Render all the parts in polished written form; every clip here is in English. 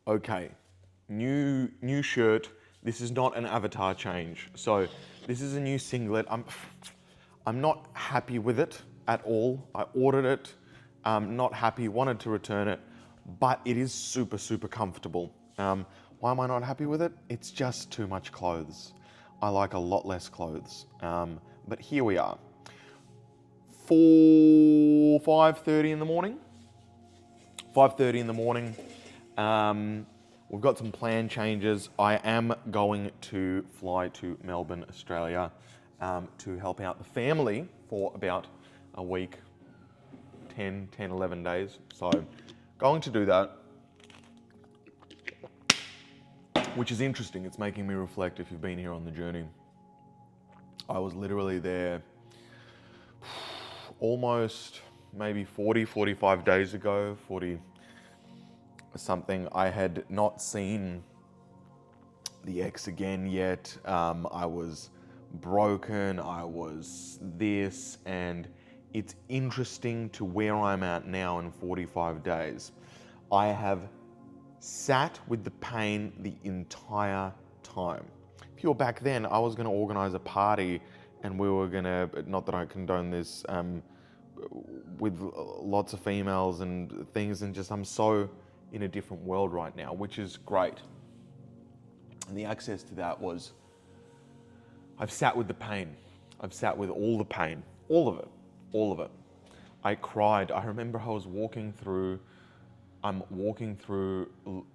Okay, new shirt. This is not an avatar change. So this is a new singlet. I'm not happy with it at all. I ordered it, not happy, wanted to return it, but it is super comfortable. Why am I not happy with it? It's just too much clothes. I like a lot less clothes. But here we are. 5:30 in the morning. 5:30 in the morning. We've got some plan changes. I am going to fly to Melbourne, Australia, to help out the family for about a week, 11 days. So going to do that, which is interesting. It's making me reflect if you've been here on the journey. I was literally there almost maybe 45 days ago, 40 something. I had not seen the ex again yet. I was broken, I was this, and it's interesting to where I'm at now in 45 days. I have sat with the pain the entire time. If you were back then, I was going to organize a party and we were going to, not that I condone this, with lots of females and things, and just I'm so in a different world right now, which is great. And the access to that was, I've sat with the pain. I've sat with all the pain, all of it. I cried. I remember I was walking through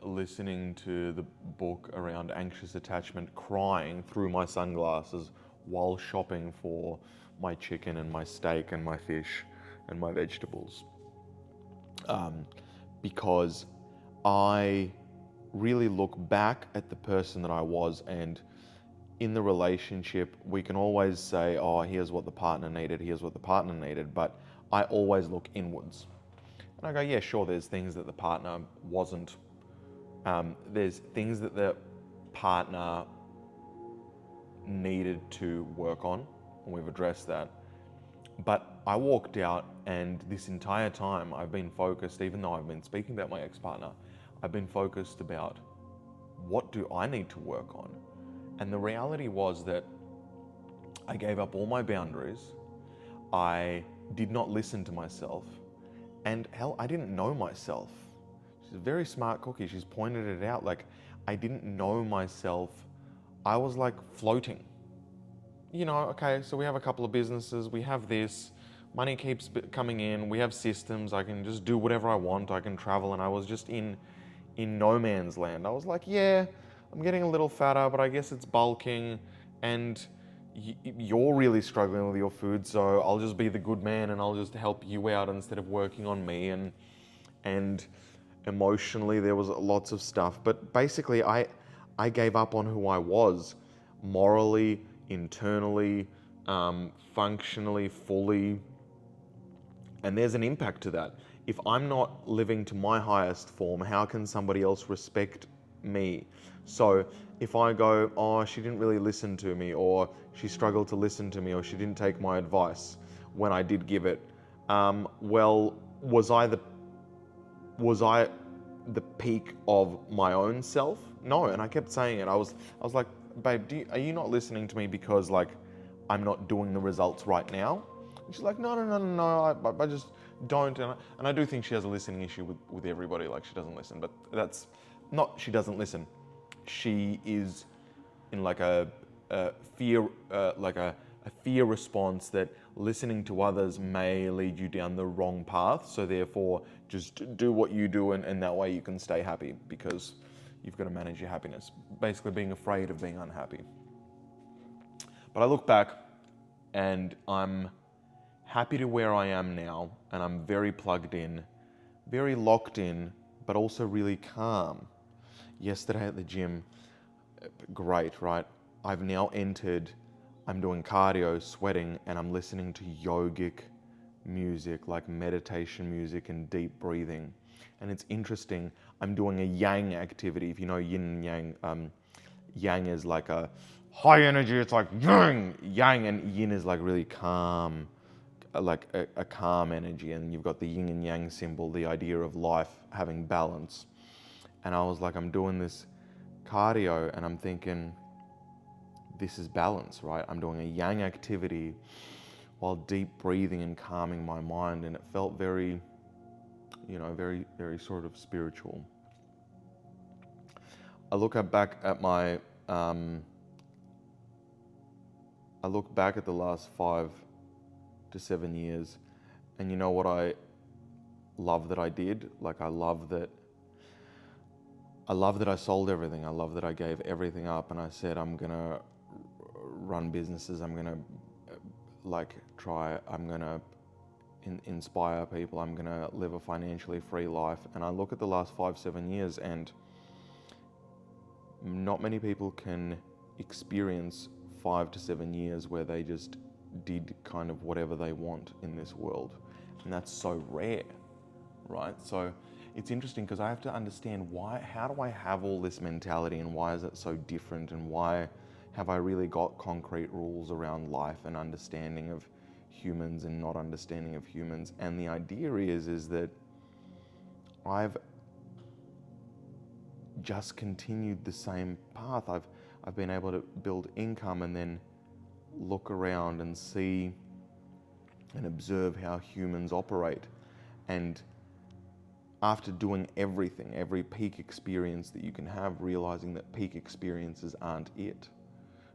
listening to the book around anxious attachment, crying through my sunglasses while shopping for my chicken and my steak and my fish and my vegetables. Because I really look back at the person that I was, and in the relationship, we can always say, oh, here's what the partner needed, but I always look inwards. And I go, yeah, sure, there's things that the partner wasn't, there's things that the partner needed to work on, and we've addressed that. But I walked out, and this entire time I've been focused, even though I've been speaking about my ex-partner, I've been focused about what do I need to work on? And the reality was that I gave up all my boundaries. I did not listen to myself. And hell, I didn't know myself. She's a very smart cookie. She's pointed it out. Like, I didn't know myself. I was like floating. You know, okay, so we have a couple of businesses, we have this, money keeps coming in, we have systems, I can just do whatever I want, I can travel, and I was just in no man's land. I was like, yeah, I'm getting a little fatter, but I guess it's bulking, and you're really struggling with your food, so I'll just be the good man and I'll just help you out instead of working on me. And emotionally there was lots of stuff, but basically I gave up on who I was, morally, internally, functionally, fully, and there's an impact to that. If I'm not living to my highest form, how can somebody else respect me? So if I go, oh, she didn't really listen to me, or she struggled to listen to me, or she didn't take my advice when I did give it, well, was I the peak of my own self? No. And I kept saying it. I was like, babe, are you not listening to me because like I'm not doing the results right now? And she's like, no, I just don't. And I do think she has a listening issue with everybody. Like, she doesn't listen, but that's not, she doesn't listen. She is in like a fear, like a fear response that listening to others may lead you down the wrong path. So therefore, just do what you do, and that way you can stay happy, because you've got to manage your happiness. Basically being afraid of being unhappy. But I look back and I'm happy to where I am now, and I'm very plugged in, very locked in, but also really calm. Yesterday at the gym, great, right? I've now entered, I'm doing cardio, sweating, and I'm listening to yogic music, like meditation music and deep breathing. And it's interesting, I'm doing a yang activity. If you know yin and yang, yang is like a high energy, it's like yang, and yin is like really calm, like a calm energy. And you've got the yin and yang symbol, the idea of life having balance. And I was like, I'm doing this cardio and I'm thinking, this is balance, right? I'm doing a yang activity while deep breathing and calming my mind. And it felt very, very, very sort of spiritual. I look back at the last 5 to 7 years, and you know what I love that I did? Like, I love that I sold everything. I love that I gave everything up and I said, I'm gonna run businesses. I'm gonna inspire people. I'm gonna live a financially free life. And I look at the last 5-7 years, and not many people can experience 5 to 7 years where they just did kind of whatever they want in this world. And that's so rare, right? So it's interesting because I have to understand how do I have all this mentality, and why is it so different, and why have I really got concrete rules around life and understanding of humans and not understanding of humans. And the idea is that I've just continued the same path. I've been able to build income and then look around and see and observe how humans operate. And after doing everything, every peak experience that you can have, realizing that peak experiences aren't it.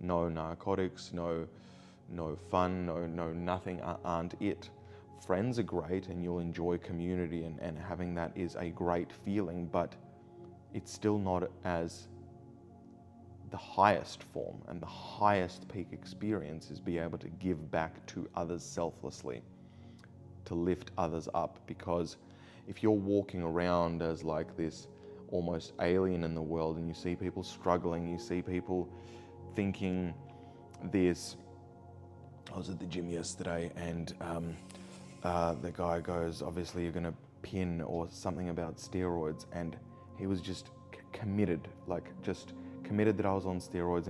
No narcotics, no fun, no nothing aren't it. Friends are great and you'll enjoy community, and having that is a great feeling, but it's still not as the highest form. And the highest peak experience is be able to give back to others selflessly, to lift others up. Because if you're walking around as like this almost alien in the world, and you see people struggling, you see people thinking this. I was at the gym yesterday, and the guy goes, obviously you're gonna pin, or something about steroids, and he was just committed, just committed that I was on steroids,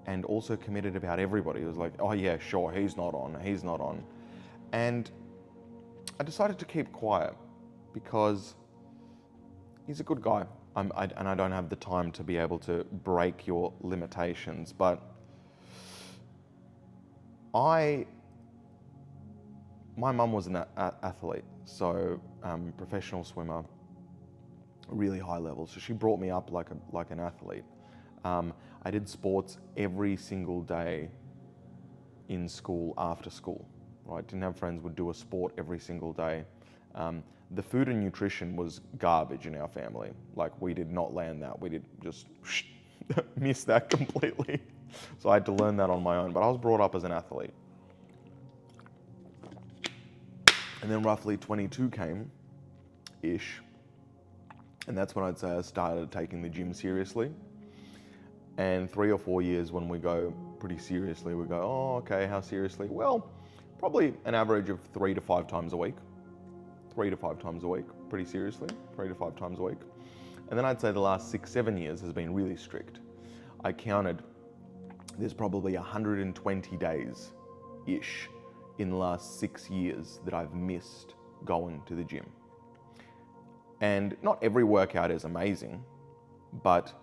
and also committed about everybody. He was like, oh yeah, sure, he's not on. And I decided to keep quiet because he's a good guy. And I don't have the time to be able to break your limitations, but my mum was an athlete, so professional swimmer, really high level. So she brought me up like an athlete. I did sports every single day in school, after school, right? Didn't have friends, would do a sport every single day. The food and nutrition was garbage in our family. Like, we did not land that. We did just miss that completely. So I had to learn that on my own, but I was brought up as an athlete. And then roughly 22 came-ish, and that's when I'd say I started taking the gym seriously. And 3 or 4 years when we go pretty seriously, we go, oh, okay, how seriously? Well, probably an average of 3 to 5 times a week. 3 to 5 times a week, pretty seriously, 3 to 5 times a week. And then I'd say the last 6-7 years has been really strict. I counted, there's probably 120 days-ish in the last 6 years that I've missed going to the gym. And not every workout is amazing, but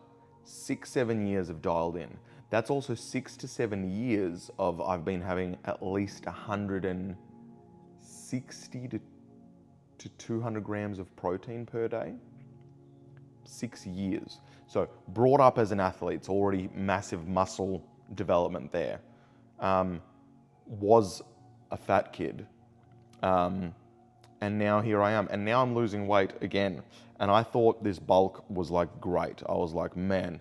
6-7 years have dialed in. That's also 6 to 7 years of I've been having at least 160 to 200 grams of protein per day. 6 years. So brought up as an athlete, it's already massive muscle development there. Was a fat kid. And now here I am. And now I'm losing weight again. And I thought this bulk was like great. I was like, man,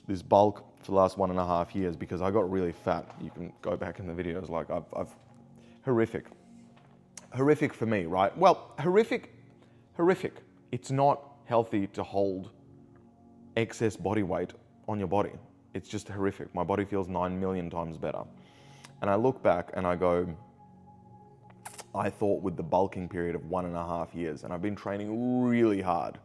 this bulk for the last 1.5 years, because I got really fat. You can go back in the videos, like I've horrific for me, right? Well, horrific. It's not healthy to hold excess body weight on your body. It's just horrific. My body feels 9 million times better. And I look back and I go, I thought with the bulking period of 1.5 years, and I've been training really hard.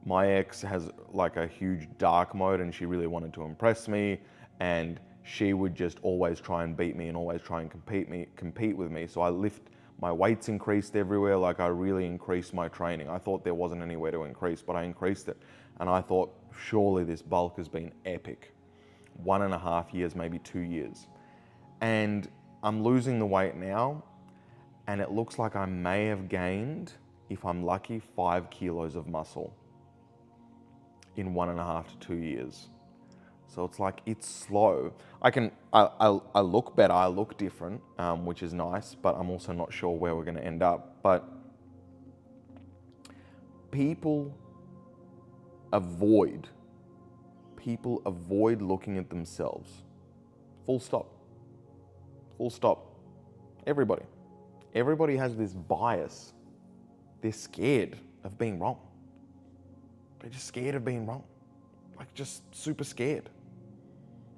My ex has like a huge dark mode, and she really wanted to impress me, and she would just always try and beat me and always try and compete with me. So I lift My weight's increased everywhere. Like, I really increased my training. I thought there wasn't anywhere to increase, but I increased it. And I thought, surely this bulk has been epic. 1.5 years, maybe 2 years. And I'm losing the weight now, and it looks like I may have gained, if I'm lucky, 5 kilos of muscle in 1.5 to 2 years. So it's like, it's slow. I look better, I look different, which is nice, but I'm also not sure where we're gonna end up. But people avoid looking at themselves. Full stop. Full stop. Everybody has this bias. They're scared of being wrong. They're just scared of being wrong. Like, just super scared.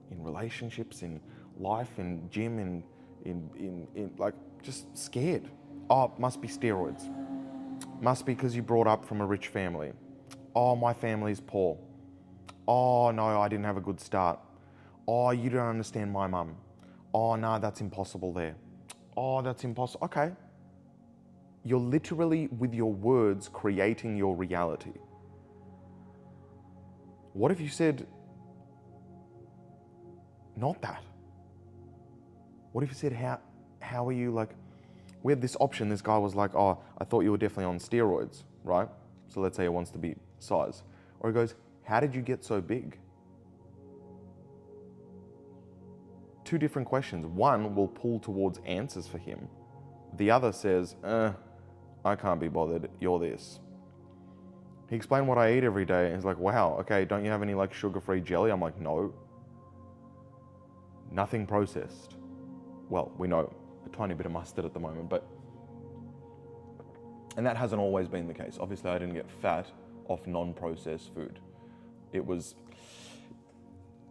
In relationships, in life, in gym, in like, just scared. Oh, must be steroids. Must be because you brought up from a rich family. Oh, my family's poor. Oh, no, I didn't have a good start. Oh, you don't understand my mum. Oh, no, that's impossible there. Oh, that's impossible. Okay. You're literally, with your words, creating your reality. What if you said, not that? What if you said, how are you, like, we had this option. This guy was like, oh, I thought you were definitely on steroids, right? So let's say he wants to be size. Or he goes, how did you get so big? Two different questions. One will pull towards answers for him. The other says, I can't be bothered, you're this. He explained what I eat every day, and he's like, wow, okay, don't you have any like sugar-free jelly? I'm like, no. Nothing processed. Well, we know a tiny bit of mustard at the moment, and that hasn't always been the case. Obviously, I didn't get fat off non-processed food.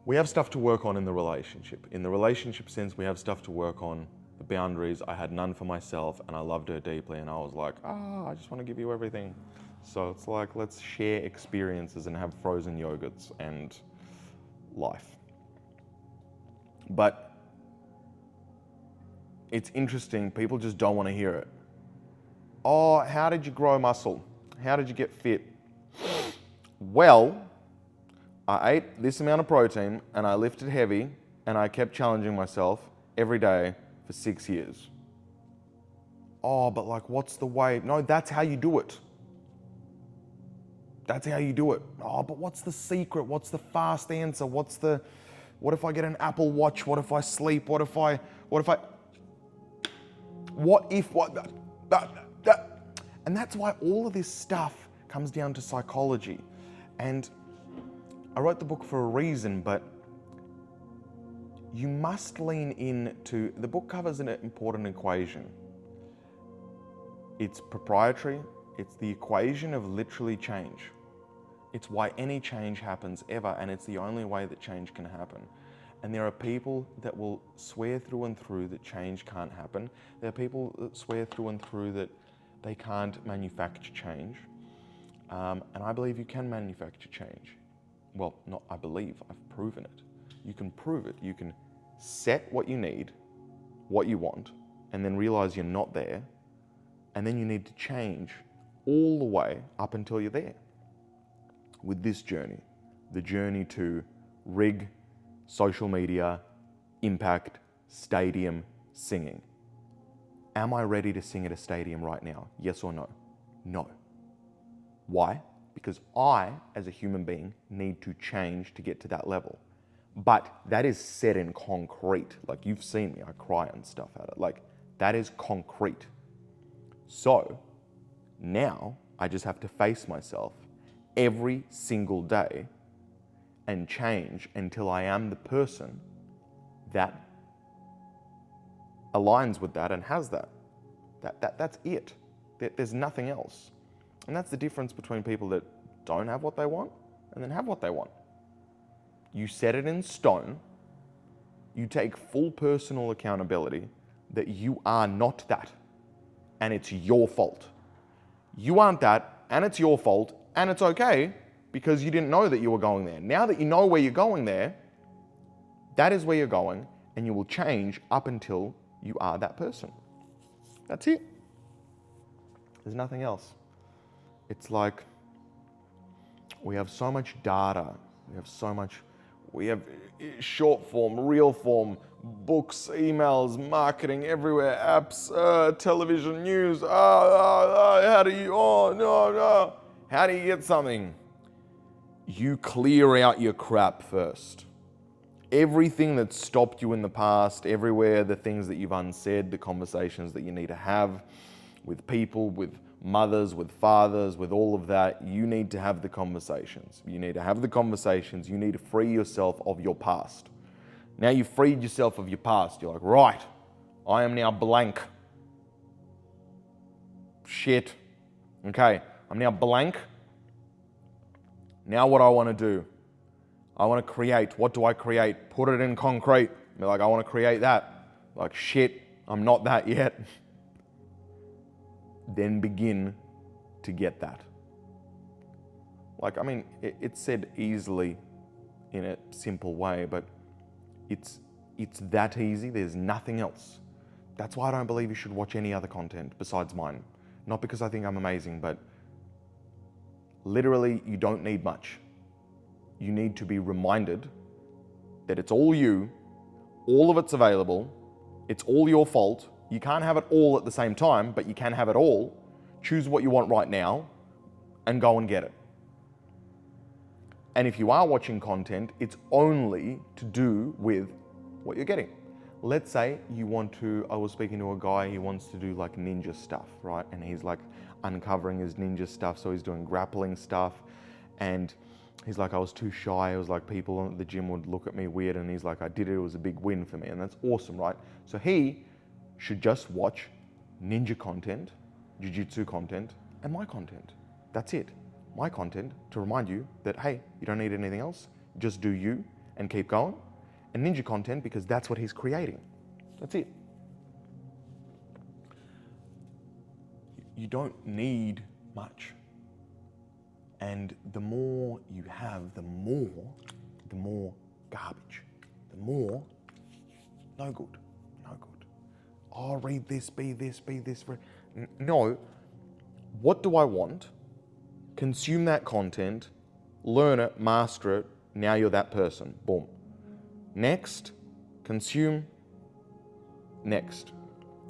We have stuff to work on in the relationship. In the relationship sense, we have stuff to work on. The boundaries, I had none for myself, and I loved her deeply, and I was like, I just want to give you everything. So it's like, let's share experiences and have frozen yogurts and life. But it's interesting, people just don't want to hear it. Oh, how did you grow muscle? How did you get fit? Well, I ate this amount of protein and I lifted heavy and I kept challenging myself every day for 6 years. Oh, but like, what's the way? No, that's how you do it. That's how you do it. Oh, but what's the secret? What's the fast answer? What if I get an Apple Watch? What if I sleep? And that's why all of this stuff comes down to psychology. And I wrote the book for a reason, but you must lean into, the book covers an important equation. It's proprietary. It's the equation of literally change. It's why any change happens ever, and it's the only way that change can happen. And there are people that will swear through and through that change can't happen. There are people that swear through and through that they can't manufacture change. And I believe you can manufacture change. Well, not I believe, I've proven it. You can prove it. You can set what you need, what you want, and then realize you're not there. And then you need to change all the way up until you're there. With this journey, the journey to rig, social media, impact, stadium, singing. Am I ready to sing at a stadium right now? Yes or no? No. Why? Because I, as a human being, need to change to get to that level. But that is set in concrete. Like, you've seen me, I cry and stuff at it. Like, that is concrete. So now I just have to face myself every single day and change until I am the person that aligns with that and has that. That's it. There's nothing else. And that's the difference between people that don't have what they want and then have what they want. You set it in stone. You take full personal accountability that you are not that, and it's your fault. You aren't that, and it's your fault, and it's okay because you didn't know that you were going there. Now that you know where you're going there, that is where you're going, and you will change up until you are that person. That's it. There's nothing else. It's like we have so much data. We have short form, real form, books, emails, marketing everywhere, apps, television, news. How do you, no. How do you get something? You clear out your crap first. Everything that stopped you in the past, everywhere, the things that you've unsaid, the conversations that you need to have with people, with mothers, with fathers, with all of that, you need to have the conversations. You need to have the conversations. You need to free yourself of your past. Now you've freed yourself of your past. You're like, right, I am now blank. Shit. Okay, I'm now blank. Now what I want to do? I want to create. What do I create? Put it in concrete. Be like, I want to create that. Like, shit, I'm not that yet. Then begin to get that. Like, I mean, it's said easily in a simple way, but it's that easy. There's nothing else. That's why I don't believe you should watch any other content besides mine. Not because I think I'm amazing, but literally, you don't need much. You need to be reminded that it's all you, all of it's available, it's all your fault. You can't have it all at the same time, but you can have it all. Choose what you want right now and go and get it. And if you are watching content, it's only to do with what you're getting. Let's say you want to, I was speaking to a guy, he wants to do like ninja stuff, right? And he's like uncovering his ninja stuff, so he's doing grappling stuff. And he's like, I was too shy. It was like people at the gym would look at me weird. And he's like, I did it. It was a big win for me. And that's awesome, right? So he should just watch ninja content, jiu-jitsu content, and my content. That's it. My content to remind you that, hey, you don't need anything else. Just do you and keep going. And ninja content because that's what he's creating. That's it. You don't need much. And the more you have, the more garbage. The more, no good. Oh, read this, be this. No, what do I want? Consume that content, learn it, master it, now you're that person, boom. Next, consume, next.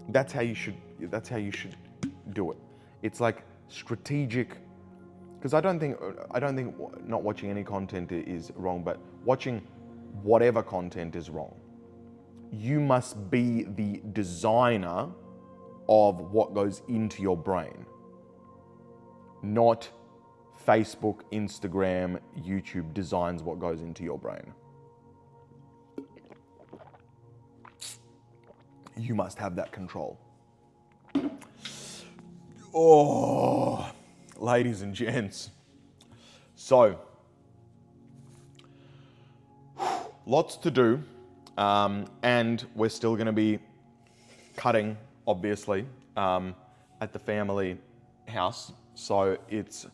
That's how you should do it. It's like strategic, because I don't think not watching any content is wrong, but watching whatever content is wrong. You must be the designer of what goes into your brain, not Facebook, Instagram, YouTube designs what goes into your brain. You must have that control. Oh, ladies and gents. So, lots to do. And we're still going to be cutting, obviously, at the family house. So it's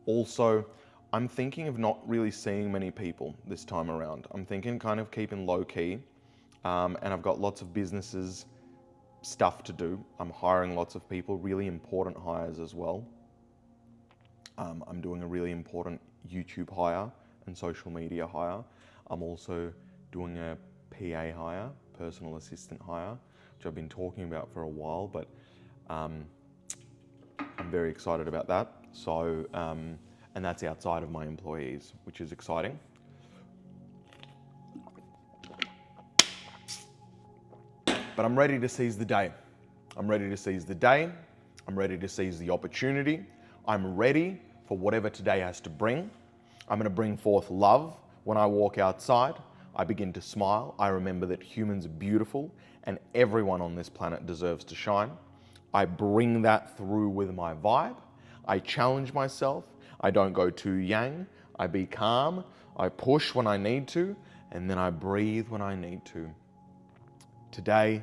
also, I'm thinking of not really seeing many people this time around. I'm thinking kind of keeping low key. And I've got lots of businesses, stuff to do. I'm hiring lots of people, really important hires as well. I'm doing a really important YouTube hire and social media hire. I'm also doing a PA hire, personal assistant hire, which I've been talking about for a while, but I'm very excited about that. So, and that's outside of my employees, which is exciting. But I'm ready to seize the day. I'm ready to seize the day. I'm ready to seize the opportunity. I'm ready for whatever today has to bring. I'm going to bring forth love when I walk outside. I begin to smile. I remember that humans are beautiful and everyone on this planet deserves to shine. I bring that through with my vibe. I challenge myself. I don't go too yang. I be calm. I push when I need to, and then I breathe when I need to. Today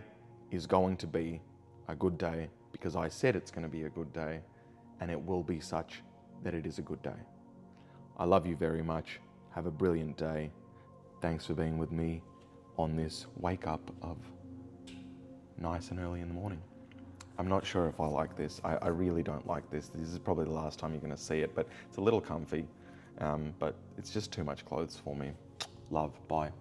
is going to be a good day because I said it's going to be a good day, and it will be such that it is a good day. I love you very much. Have a brilliant day. Thanks for being with me on this wake up of nice and early in the morning. I'm not sure if I like this. I really don't like this. This is probably the last time you're going to see it, but it's a little comfy, but it's just too much clothes for me. Love, bye.